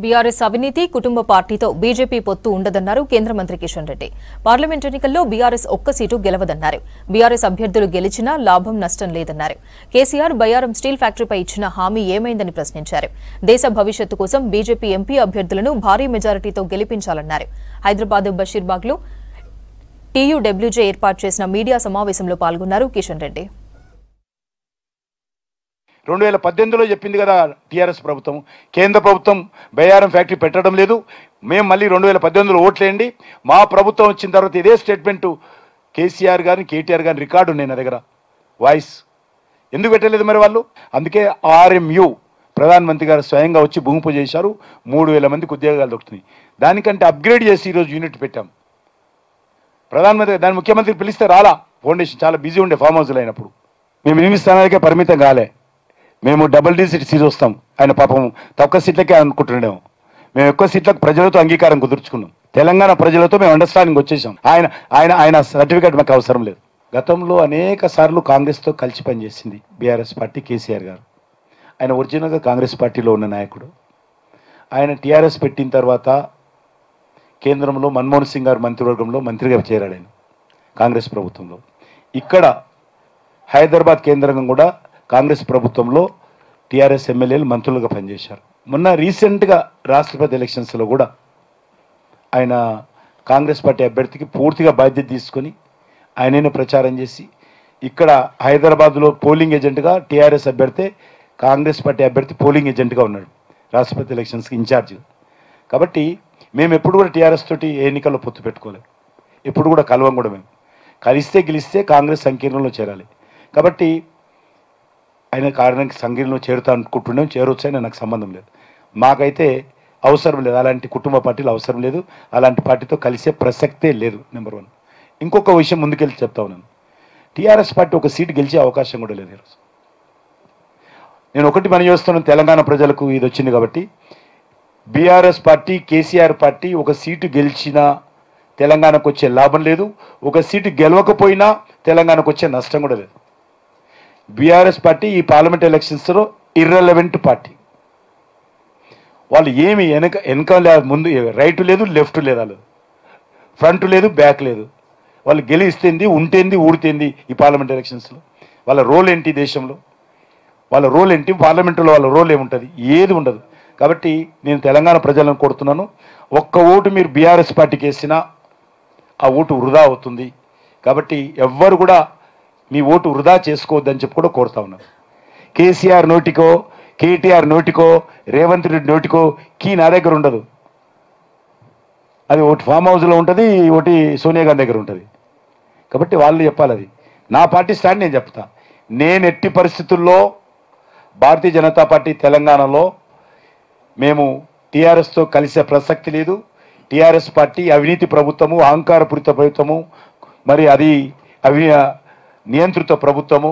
BRS అవినీతి కుటుంబ పార్టీతో బీజేపీ పొత్తు ఉండదన్నారు కేంద్ర మంత్రి కిషన్ రెడ్డి. పార్లమెంట్ ఎన్నికల్లో బీఆర్ఎస్ ఒక్క సీటు గెలవదన్నారు. బీఆర్ఎస్ అభ్యర్థులు గెలిచినా లాభం నష్టం లేదన్నారు. కేసీఆర్ బయ్యారం స్టీల్ ఫ్యాక్టరీపై ఇచ్చిన హామీ ఏమైందని ప్రశ్నించారు. దేశ భవిష్యత్తు కోసం బీజేపీ ఎంపీ అభ్యర్థులను భారీ మెజారిటీతో గెలిపించాలన్నారు. హైదరాబాద్ బషీర్బాగ్లో టీయూడబ్ల్యూజే ఏర్పాటు చేసిన మీడియా సమావేశంలో పాల్గొన్నారు కిషన్ రెడ్డి. 2018లో చెప్పింది కదా టీఆర్ఎస్ ప్రభుత్వం, కేంద్ర ప్రభుత్వం బయ్యారం ఫ్యాక్టరీ పెట్టడం లేదు, మేము మళ్ళీ 2018లో ఓట్లేయండి, మా ప్రభుత్వం వచ్చిన తర్వాత ఇదే స్టేట్మెంటు కేసీఆర్ గారిని కేటీఆర్ గారిని రికార్డు నేను దగ్గర వాయిస్ ఎందుకు పెట్టలేదు మరి వాళ్ళు? అందుకే ఆర్ఎంయు ప్రధానమంత్రి గారు స్వయంగా వచ్చి భూమి పూజ చేశారు. 3000 మందికి ఉద్యోగాలు దొరుకుతున్నాయి. దానికంటే అప్గ్రేడ్ చేసి ఈరోజు యూనిట్ పెట్టాం. ప్రధానమంత్రి దాని ముఖ్యమంత్రి పిలిస్తే రాలా, ఫౌండేషన్ చాలా బిజీ ఉండే ఫామ్ హౌస్లో అయినప్పుడు. మేము 8 స్థానాలకే పరిమితం కాలే, మేము డబుల్ డిజిట్ సీట్ వస్తాం. ఆయన పాపం తక్కువ సీట్లకే అనుకుంటున్నాము. మేము ఎక్కువ సీట్లకు ప్రజలతో అంగీకారం కుదుర్చుకున్నాం. తెలంగాణ ప్రజలతో మేము అండర్స్టాండింగ్ వచ్చేసాం. ఆయన సర్టిఫికేట్ మాకు అవసరం లేదు. గతంలో అనేక సార్లు కాంగ్రెస్తో కలిసి పనిచేసింది బీఆర్ఎస్ పార్టీ. కేసీఆర్ గారు ఆయన ఒరిజినల్గా కాంగ్రెస్ పార్టీలో ఉన్న నాయకుడు. ఆయన టీఆర్ఎస్ పెట్టిన తర్వాత కేంద్రంలో మన్మోహన్ సింగ్ గారు మంత్రివర్గంలో మంత్రిగా చేరాడు ఆయన కాంగ్రెస్ ప్రభుత్వంలో. ఇక్కడ హైదరాబాద్ కేంద్రంగా కూడా కాంగ్రెస్ ప్రభుత్వంలో టీఆర్ఎస్ ఎమ్మెల్యేలు మంత్రులుగా పనిచేశారు. మొన్న రీసెంట్గా రాష్ట్రపతి ఎలక్షన్స్లో కూడా ఆయన కాంగ్రెస్ పార్టీ అభ్యర్థికి పూర్తిగా బాధ్యత తీసుకొని ఆయననే ప్రచారం చేసి ఇక్కడ హైదరాబాద్లో పోలింగ్ ఏజెంట్గా టీఆర్ఎస్ అభ్యర్థి, కాంగ్రెస్ పార్టీ అభ్యర్థి పోలింగ్ ఏజెంట్గా ఉన్నాడు రాష్ట్రపతి ఎలక్షన్స్కి ఇన్ఛార్జ్గా. కాబట్టి మేము ఎప్పుడు కూడా టీఆర్ఎస్ తోటి ఏ ఎన్నికల్లో పొత్తు పెట్టుకోలేదు, ఎప్పుడు కూడా కలవం కూడా. మేము కలిస్తే గెలిస్తే కాంగ్రెస్ సంకీర్ణంలో చేరాలి. కాబట్టి ఆయన కారణానికి సంఘంలో చేరుతా అనుకుంటున్నాం. చేరొచ్చని నాకు సంబంధం లేదు, మాకైతే అవసరం లేదు. అలాంటి కుటుంబ పార్టీలు అవసరం లేదు, అలాంటి పార్టీతో కలిసే ప్రసక్తే లేదు. నెంబర్ 1. ఇంకొక విషయం ముందుకెళ్ళి చెప్తా ఉన్నాను, టీఆర్ఎస్ పార్టీ ఒక సీటు గెలిచే అవకాశం కూడా లేదు ఈరోజు. నేను ఒకటి పని చేస్తున్నాను, తెలంగాణ ప్రజలకు ఇది వచ్చింది కాబట్టి బీఆర్ఎస్ పార్టీ కేసీఆర్ పార్టీ ఒక సీటు గెలిచినా తెలంగాణకు వచ్చే లాభం లేదు, ఒక సీటు గెలవకపోయినా తెలంగాణకు వచ్చే నష్టం కూడా లేదు. బీఆర్ఎస్ పార్టీ ఈ పార్లమెంట్ ఎలక్షన్స్లో ఇర్రెలవెంట్ పార్టీ. వాళ్ళు ఏమి వెనక ముందు రైట్ లేదు, లెఫ్ట్ లేదు, ఫ్రంట్ లేదు, బ్యాక్ లేదు. వాళ్ళు గెలిస్తేంది, ఉంటేంది, ఊడితేంది ఈ పార్లమెంట్ ఎలక్షన్స్లో. వాళ్ళ రోల్ ఏంటి దేశంలో, వాళ్ళ రోల్ ఏంటి పార్లమెంటులో, వాళ్ళ రోల్ ఏముంటుంది? ఏది ఉండదు. కాబట్టి నేను తెలంగాణ ప్రజలను కోరుతున్నాను, ఒక్క ఓటు మీరు బీఆర్ఎస్ పార్టీకి వేసినా ఆ ఓటు వృధా అవుతుంది. కాబట్టి ఎవ్వరు కూడా మీ ఓటు వృధా చేసుకోవద్దని చెప్పి కూడా కోరుతా ఉన్నాను. కేసీఆర్ నోటికో, కేటీఆర్ నోటికో, రేవంత్ రెడ్డి నోటికో కీ నా దగ్గర ఉండదు. అది ఒకటి ఫామ్ హౌస్లో ఉంటుంది, ఒకటి సోనియా గాంధీ దగ్గర ఉంటుంది. కాబట్టి వాళ్ళు చెప్పాలి. అది నా పార్టీ స్టాండ్ నేను చెప్తా. నేను ఎట్టి పరిస్థితుల్లో భారతీయ జనతా పార్టీ తెలంగాణలో మేము టీఆర్ఎస్తో కలిసే ప్రసక్తి లేదు. టీఆర్ఎస్ పార్టీ అవినీతి ప్రభుత్వము, అహంకారపూరిత ప్రభుత్వము, మరి అది నియంత్రిత ప్రభుత్వము,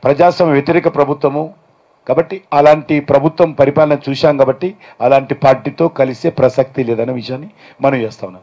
ప్రజాస్వామ్య వ్యతిరేక ప్రభుత్వము. కాబట్టి అలాంటి ప్రభుత్వం పరిపాలన చూశాం కాబట్టి అలాంటి పార్టీతో కలిసే ప్రసక్తి లేదనే విషయాన్ని మనం చేస్తా ఉన్నాం.